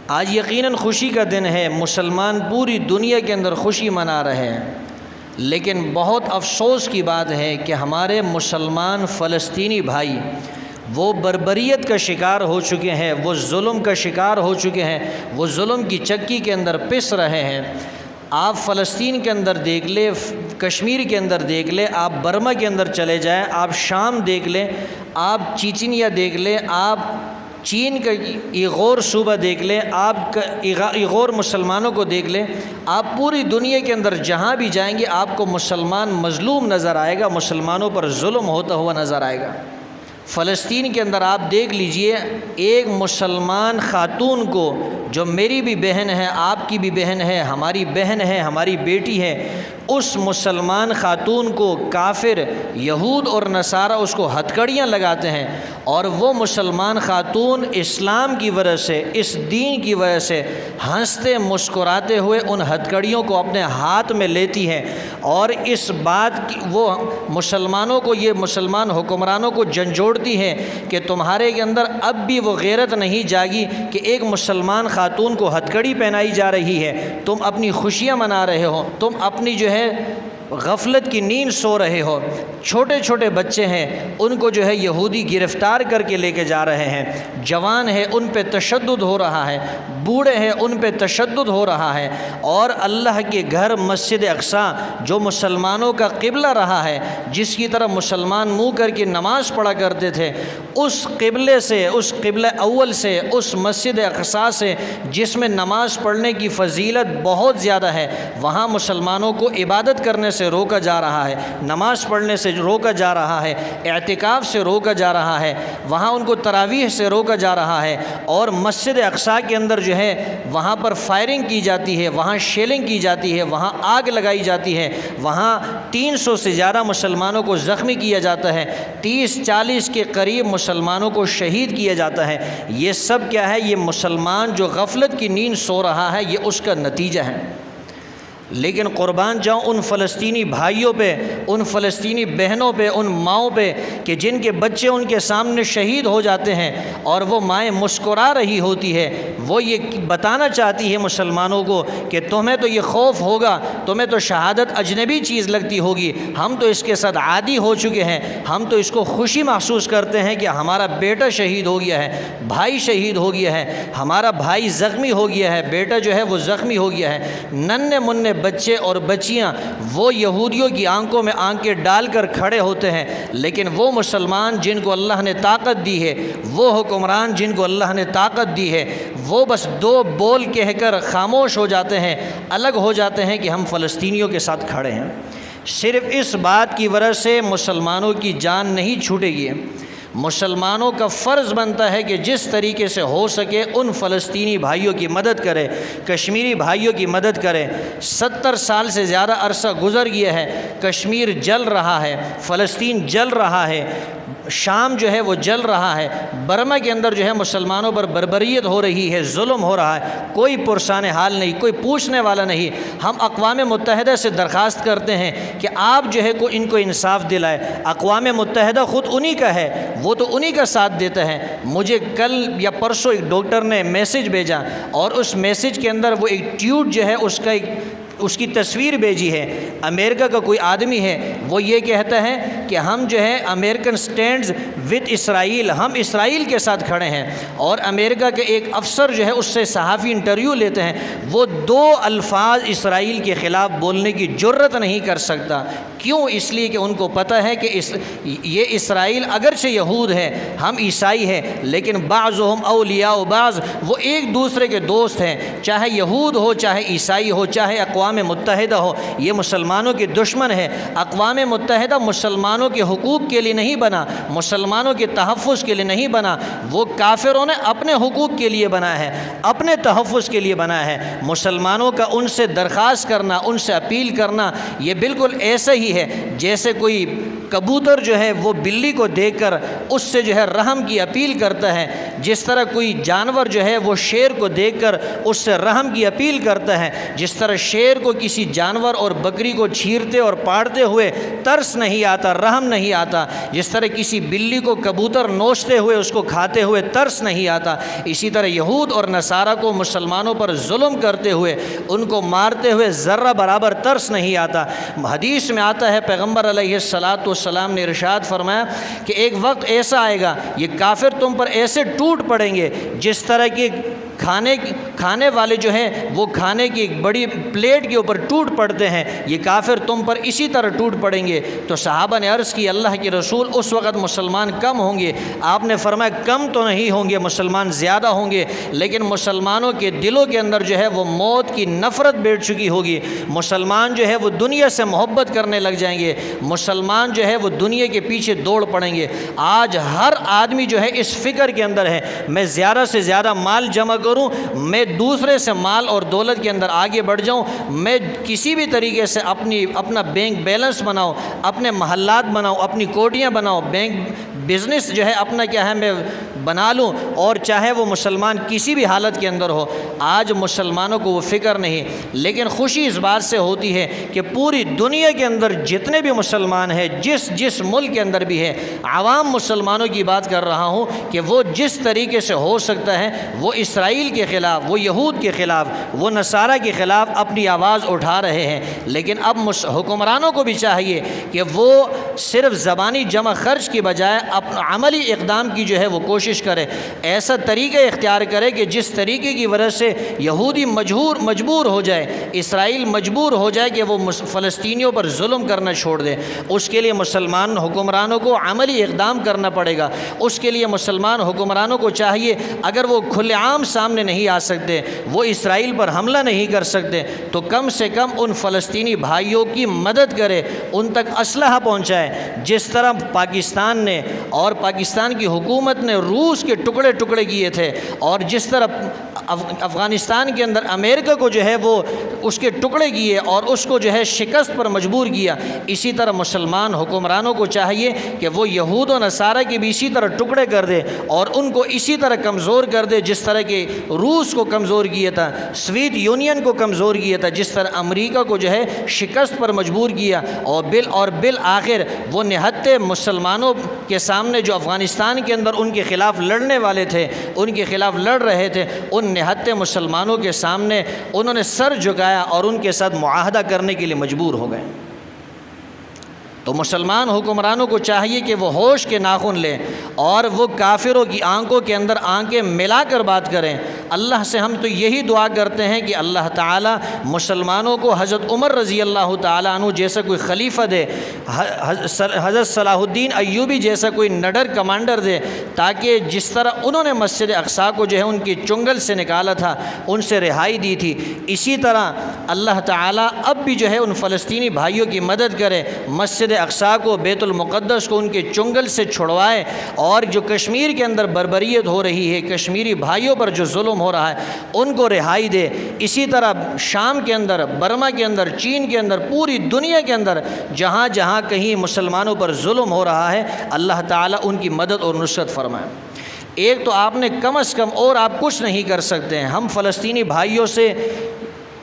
آج یقیناً خوشی کا دن ہے، مسلمان پوری دنیا کے اندر خوشی منا رہے ہیں، لیکن بہت افسوس کی بات ہے کہ ہمارے مسلمان فلسطینی بھائی وہ بربریت کا شکار ہو چکے ہیں، وہ ظلم کا شکار ہو چکے ہیں، وہ ظلم کی چکی کے اندر پس رہے ہیں۔ آپ فلسطین کے اندر دیکھ لیں، کشمیر کے اندر دیکھ لیں، آپ برما کے اندر چلے جائیں، آپ شام دیکھ لیں، آپ چیچنیا دیکھ لیں، آپ چین کا ایغور صوبہ دیکھ لیں، آپ ایغور مسلمانوں کو دیکھ لیں، آپ پوری دنیا کے اندر جہاں بھی جائیں گے آپ کو مسلمان مظلوم نظر آئے گا، مسلمانوں پر ظلم ہوتا ہوا نظر آئے گا۔ فلسطین کے اندر آپ دیکھ لیجئے، ایک مسلمان خاتون کو، جو میری بھی بہن ہے، آپ کی بھی بہن ہے، ہماری بہن ہے، ہماری بیٹی ہے، اس مسلمان خاتون کو کافر یہود اور نصارہ اس کو ہتھکڑیاں لگاتے ہیں، اور وہ مسلمان خاتون اسلام کی وجہ سے، اس دین کی وجہ سے ہنستے مسکراتے ہوئے ان ہتھکڑیوں کو اپنے ہاتھ میں لیتی ہے، اور اس بات کی وہ مسلمانوں کو، یہ مسلمان حکمرانوں کو جھنجھوڑتی ہے کہ تمہارے کے اندر اب بھی وہ غیرت نہیں جاگی کہ ایک مسلمان خاتون کو ہتھکڑی پہنائی جا رہی ہے، تم اپنی خوشیاں منا رہے ہو، تم اپنی جو ہے غفلت کی نیند سو رہے ہو۔ چھوٹے چھوٹے بچے ہیں، ان کو جو ہے یہودی گرفتار کر کے لے کے جا رہے ہیں، جوان ہیں ان پہ تشدد ہو رہا ہے، بوڑھے ہیں ان پہ تشدد ہو رہا ہے، اور اللہ کے گھر مسجد اقصیٰ جو مسلمانوں کا قبلہ رہا ہے، جس کی طرف مسلمان منہ کر کے نماز پڑھا کرتے تھے، اس قبلے سے، اس قبلہ اول سے، اس مسجد اقصیٰ سے جس میں نماز پڑھنے کی فضیلت بہت زیادہ ہے، وہاں مسلمانوں کو عبادت کرنے سے روکا جا رہا ہے، نماز پڑھنے سے روکا جا رہا ہے، اعتکاف سے روکا جا رہا ہے، وہاں ان کو تراویح سے روکا جا رہا ہے، اور مسجد اقصیٰ کے اندر جو ہے وہاں پر فائرنگ کی جاتی ہے، وہاں شیلنگ کی جاتی ہے، وہاں آگ لگائی جاتی ہے، وہاں 300 سے زیادہ مسلمانوں کو زخمی کیا جاتا ہے، 30-40 کے قریب مسلمانوں کو شہید کیا جاتا ہے۔ یہ سب کیا ہے؟ یہ مسلمان جو غفلت کی نیند سو رہا ہے، یہ اس کا نتیجہ ہے۔ لیکن قربان جاؤں ان فلسطینی بھائیوں پہ، ان فلسطینی بہنوں پہ، ان ماؤں پہ کہ جن کے بچے ان کے سامنے شہید ہو جاتے ہیں، اور وہ مائیں مسکرا رہی ہوتی ہے، وہ یہ بتانا چاہتی ہے مسلمانوں کو کہ تمہیں تو یہ خوف ہوگا، تمہیں تو شہادت اجنبی چیز لگتی ہوگی، ہم تو اس کے ساتھ عادی ہو چکے ہیں، ہم تو اس کو خوشی محسوس کرتے ہیں کہ ہمارا بیٹا شہید ہو گیا ہے، بھائی شہید ہو گیا ہے، ہمارا بھائی زخمی ہو گیا ہے، بیٹا جو ہے وہ زخمی ہو گیا ہے۔ ننھے منھے بچے اور بچیاں وہ یہودیوں کی آنکھوں میں آنکھیں ڈال کر کھڑے ہوتے ہیں، لیکن وہ مسلمان جن کو اللہ نے طاقت دی ہے، وہ حکمران جن کو اللہ نے طاقت دی ہے، وہ بس دو بول کہہ کر خاموش ہو جاتے ہیں، الگ ہو جاتے ہیں کہ ہم فلسطینیوں کے ساتھ کھڑے ہیں۔ صرف اس بات کی وجہ سے مسلمانوں کی جان نہیں چھوٹے گی۔ مسلمانوں کا فرض بنتا ہے کہ جس طریقے سے ہو سکے ان فلسطینی بھائیوں کی مدد کرے، کشمیری بھائیوں کی مدد کرے۔ 70 سال سے زیادہ عرصہ گزر گیا ہے، کشمیر جل رہا ہے، فلسطین جل رہا ہے، شام جو ہے وہ جل رہا ہے، برما کے اندر جو ہے مسلمانوں پر بربریت ہو رہی ہے، ظلم ہو رہا ہے، کوئی پرسان حال نہیں، کوئی پوچھنے والا نہیں۔ ہم اقوام متحدہ سے درخواست کرتے ہیں کہ آپ جو ہے ان کو انصاف دلائے۔ اقوام متحدہ خود انہی کا ہے، وہ تو انہی کا ساتھ دیتا ہے۔ مجھے کل یا پرسوں ایک ڈاکٹر نے میسج بھیجا، اور اس میسج کے اندر وہ ایک ٹیوٹ جو ہے اس کی تصویر بھیجی ہے۔ امریکہ کا کوئی آدمی ہے، وہ یہ کہتا ہے کہ ہم جو ہے امریکن سٹینڈز وتھ اسرائیل، ہم اسرائیل کے ساتھ کھڑے ہیں، اور امریکہ کے ایک افسر جو ہے اس سے صحافی انٹرویو لیتے ہیں، وہ 2 الفاظ اسرائیل کے خلاف بولنے کی جرت نہیں کر سکتا۔ کیوں؟ اس لیے کہ ان کو پتہ ہے کہ یہ اسرائیل اگرچہ یہود ہے، ہم عیسائی ہیں، لیکن بعضهم اولیاء بعض، وہ ایک دوسرے کے دوست ہیں، چاہے یہود ہو، چاہے عیسائی ہو، چاہے اقوام متحدہ ہو، یہ مسلمانوں کے دشمن ہے۔ اقوام متحدہ مسلمانوں کے حقوق کے لیے نہیں بنا، مسلمانوں کے تحفظ کے لیے نہیں بنا، وہ کافروں نے اپنے حقوق کے لیے بنا ہے، اپنے تحفظ کے لیے بنا ہے۔ مسلمانوں کا ان سے درخواست کرنا، ان سے اپیل کرنا، یہ بالکل ایسا ہی ہے جیسے کوئی کبوتر جو ہے وہ بلی کو دیکھ کر اس سے جو ہے رحم کی اپیل کرتا ہے، جس طرح کوئی جانور جو ہے وہ شیر کو دیکھ کر اس سے رحم کی اپیل کرتا ہے، جس طرح شیر شیر کو کسی جانور اور بکری کو چیرتے اور پاڑتے ہوئے ترس نہیں آتا، رحم نہیں آتا، جس طرح کسی بلی کو کبوتر نوچتے ہوئے اس کو کھاتے ہوئے ترس نہیں آتا، اسی طرح یہود اور نصارہ کو مسلمانوں پر ظلم کرتے ہوئے، ان کو مارتے ہوئے ذرہ برابر ترس نہیں آتا۔ حدیث میں آتا ہے پیغمبر علیہ السلام نے ارشاد فرمایا کہ ایک وقت ایسا آئے گا، یہ کافر تم پر ایسے ٹوٹ پڑیں گے جس طرح کہ کھانے والے جو ہیں وہ کھانے کی ایک بڑی پلیٹ کے اوپر ٹوٹ پڑتے ہیں، یہ کافر تم پر اسی طرح ٹوٹ پڑیں گے۔ تو صحابہ نے عرض کی اللہ کے رسول اس وقت مسلمان کم ہوں گے؟ آپ نے فرمایا کم تو نہیں ہوں گے، مسلمان زیادہ ہوں گے، لیکن مسلمانوں کے دلوں کے اندر جو ہے وہ موت کی نفرت بیٹھ چکی ہوگی، مسلمان جو ہے وہ دنیا سے محبت کرنے لگ جائیں گے، مسلمان جو ہے وہ دنیا کے پیچھے دوڑ پڑیں گے۔ آج ہر آدمی جو ہے اس فکر کے اندر ہے میں زیادہ سے زیادہ مال جمع کروں، میں دوسرے سے مال اور دولت کے اندر آگے بڑھ جاؤں، میں کسی بھی طریقے سے اپنا بینک بیلنس بناؤں، اپنے محلات بناؤں، اپنی کوٹیاں بناؤں، بینک بزنس جو ہے اپنا کیا ہے میں بنا لوں، اور چاہے وہ مسلمان کسی بھی حالت کے اندر ہو۔ آج مسلمانوں کو وہ فکر نہیں، لیکن خوشی اس بات سے ہوتی ہے کہ پوری دنیا کے اندر جتنے بھی مسلمان ہیں، جس ملک کے اندر بھی ہے، عوام مسلمانوں کی بات کر رہا ہوں، کہ وہ جس طریقے سے ہو سکتا ہے وہ اسرائیل کے خلاف، وہ یہود کے خلاف، وہ نصارہ کے خلاف اپنی آواز اٹھا رہے ہیں۔ لیکن اب حکمرانوں کو بھی چاہیے کہ وہ صرف زبانی جمع خرچ کی بجائے عملی اقدام کی جو ہے وہ کوشش کرے، ایسا طریقہ اختیار کرے کہ جس طریقے کی وجہ سے یہودی مجبور ہو جائے، اسرائیل مجبور ہو جائے کہ وہ فلسطینیوں پر ظلم کرنا چھوڑ دے۔ اس کے لیے مسلمان حکمرانوں کو عملی اقدام کرنا پڑے گا۔ اس کے لیے مسلمان حکمرانوں کو چاہیے، اگر وہ کھلے عام سامنے نہیں آ سکتے، وہ اسرائیل پر حملہ نہیں کر سکتے، تو کم سے کم ان فلسطینی بھائیوں کی مدد کرے، ان تک اسلحہ پہنچائے۔ جس طرح پاکستان نے اور پاکستان کی حکومت نے روس کے ٹکڑے ٹکڑے کیے تھے، اور جس طرح افغانستان کے اندر امریکہ کو جو ہے وہ اس کے ٹکڑے کیے اور اس کو جو ہے شکست پر مجبور کیا، اسی طرح مسلمان حکمرانوں کو چاہیے کہ وہ یہود و نصارہ کے بھی اسی طرح ٹکڑے کر دے اور ان کو اسی طرح کمزور کر دے جس طرح کہ روس کو کمزور کیا تھا، سوویت یونین کو کمزور کیا تھا، جس طرح امریکہ کو جو ہے شکست پر مجبور کیا، اور بالآخر وہ نہتے مسلمانوں کے سامنے جو افغانستان کے اندر ان کے خلاف لڑنے والے تھے، ان کے خلاف لڑ رہے تھے، ان نہتے مسلمانوں کے سامنے انہوں نے سر جھکایا اور ان کے ساتھ معاہدہ کرنے کے لیے مجبور ہو گئے۔ تو مسلمان حکمرانوں کو چاہیے کہ وہ ہوش کے ناخن لیں اور وہ کافروں کی آنکھوں کے اندر آنکھیں ملا کر بات کریں۔ اللہ سے ہم تو یہی دعا کرتے ہیں کہ اللہ تعالیٰ مسلمانوں کو حضرت عمر رضی اللہ تعالیٰ عنہ جیسا کوئی خلیفہ دے، حضرت صلاح الدین ایوبی جیسا کوئی نڈر کمانڈر دے، تاکہ جس طرح انہوں نے مسجد اقصیٰ کو جو ہے ان کی چنگل سے نکالا تھا، ان سے رہائی دی تھی، اسی طرح اللہ تعالیٰ اب بھی جو ہے ان فلسطینی بھائیوں کی مدد کرے، مسجد اقصیٰ کو، بیت المقدس کو ان کے چنگل سے چھڑوائے، اور جو کشمیر کے اندر بربریت ہو رہی ہے، کشمیری بھائیوں پر جو ظلم ہو رہا ہے ان کو رہائی دے۔ اسی طرح شام کے اندر، برما کے اندر، چین کے اندر، پوری دنیا کے اندر جہاں جہاں کہیں مسلمانوں پر ظلم ہو رہا ہے، اللہ تعالیٰ ان کی مدد اور نصرت فرمائے۔ ایک تو آپ نے کم از کم، اور آپ کچھ نہیں کر سکتے ہیں، ہم فلسطینی بھائیوں سے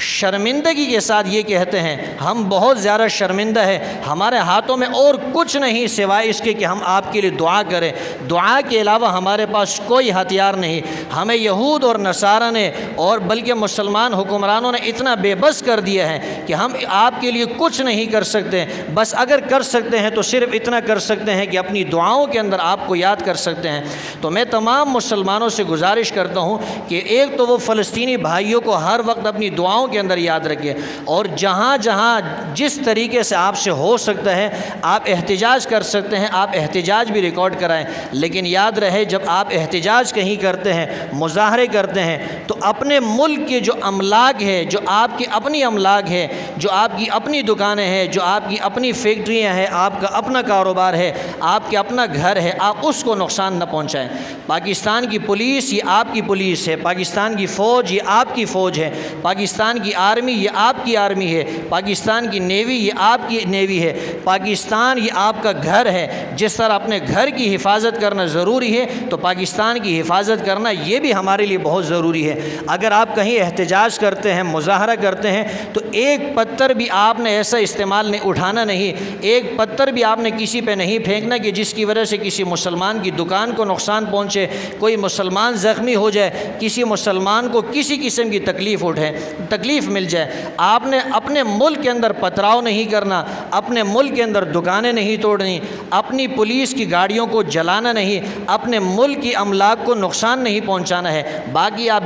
شرمندگی کے ساتھ یہ کہتے ہیں، ہم بہت زیادہ شرمندہ ہیں، ہمارے ہاتھوں میں اور کچھ نہیں سوائے اس کے کہ ہم آپ کے لیے دعا کریں، دعا کے علاوہ ہمارے پاس کوئی ہتھیار نہیں۔ ہمیں یہود اور نصارہ نے اور بلکہ مسلمان حکمرانوں نے اتنا بے بس کر دیا ہے کہ ہم آپ کے لیے کچھ نہیں کر سکتے، بس اگر کر سکتے ہیں تو صرف اتنا کر سکتے ہیں کہ اپنی دعاؤں کے اندر آپ کو یاد کر سکتے ہیں۔ تو میں تمام مسلمانوں سے گزارش کرتا ہوں کہ ایک تو وہ فلسطینی بھائیوں کو ہر وقت اپنی دعاؤں کے اندر یاد رکھیں، اور جہاں جہاں جس طریقے سے آپ سے ہو سکتا ہے آپ احتجاج کر سکتے ہیں، آپ احتجاج بھی ریکارڈ کرائیں، لیکن یاد رہے جب آپ احتجاج کہیں کرتے ہیں، مظاہرے کرتے ہیں، تو اپنے ملک کے جو املاک ہے، جو آپ کی اپنی املاک ہے، جو آپ کی اپنی دکانیں ہیں، جو آپ کی اپنی فیکٹریاں ہیں، آپ کا اپنا کاروبار ہے، آپ کے اپنا گھر ہے، آپ اس کو نقصان نہ پہنچائیں۔ پاکستان کی پولیس یہ آپ کی پولیس ہے، پاکستان کی فوج یہ آپ کی فوج ہے، پاکستان پاکستان کی آرمی یہ آپ کی آرمی ہے، پاکستان کی نیوی یہ آپ کی نیوی ہے، پاکستان یہ آپ کا گھر ہے۔ جس طرح اپنے گھر کی حفاظت کرنا ضروری ہے تو پاکستان کی حفاظت کرنا یہ بھی ہمارے لیے بہت ضروری ہے۔ اگر آپ کہیں احتجاج کرتے ہیں، مظاہرہ کرتے ہیں تو ایک پتھر بھی آپ نے ایسا استعمال نہیں اٹھانا نہیں، ایک پتھر بھی آپ نے کسی پہ نہیں پھینکنا کہ جس کی وجہ سے کسی مسلمان کی دکان کو نقصان پہنچے، کوئی مسلمان زخمی ہو جائے، کسی مسلمان کو کسی قسم کی تکلیف مل جائے۔ آپ نے اپنے ملک کے اندر پتھراؤ نہیں کرنا، اپنے ملک کے اندر دکانیں نہیں توڑنی، اپنی پولیس کی گاڑیوں کو جلانا نہیں، اپنے ملک کی املاک کو نقصان نہیں پہنچانا ہے۔ باقی آپ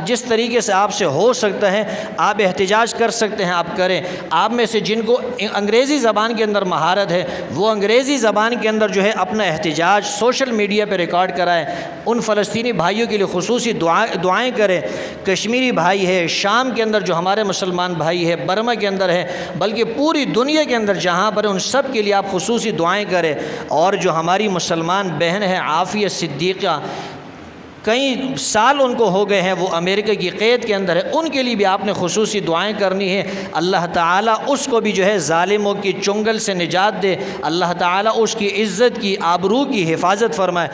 جس طریقے سے آپ سے ہو سکتا ہے آپ احتجاج کر سکتے ہیں، آپ کریں۔ آپ میں سے جن کو انگریزی زبان کے اندر مہارت ہے وہ انگریزی زبان کے اندر جو ہے اپنا احتجاج سوشل میڈیا پہ ریکارڈ کرائیں۔ ان فلسطینی بھائیوں کے لیے خصوصی دعائیں کریں۔ کشمیری بھائی ہے، شام کے اندر جو ہمارے مسلمان بھائی ہے، برما کے اندر ہے، بلکہ پوری دنیا کے اندر جہاں پر ان سب کے لیے آپ خصوصی دعائیں کریں۔ اور جو ہماری مسلمان بہن ہے عافیہ صدیقہ، کئی سال ان کو ہو گئے ہیں وہ امریکہ کی قید کے اندر ہے، ان کے لیے بھی آپ نے خصوصی دعائیں کرنی ہے۔ اللہ تعالیٰ اس کو بھی جو ہے ظالموں کی چنگل سے نجات دے، اللہ تعالیٰ اس کی عزت کی، آبرو کی حفاظت فرمائے۔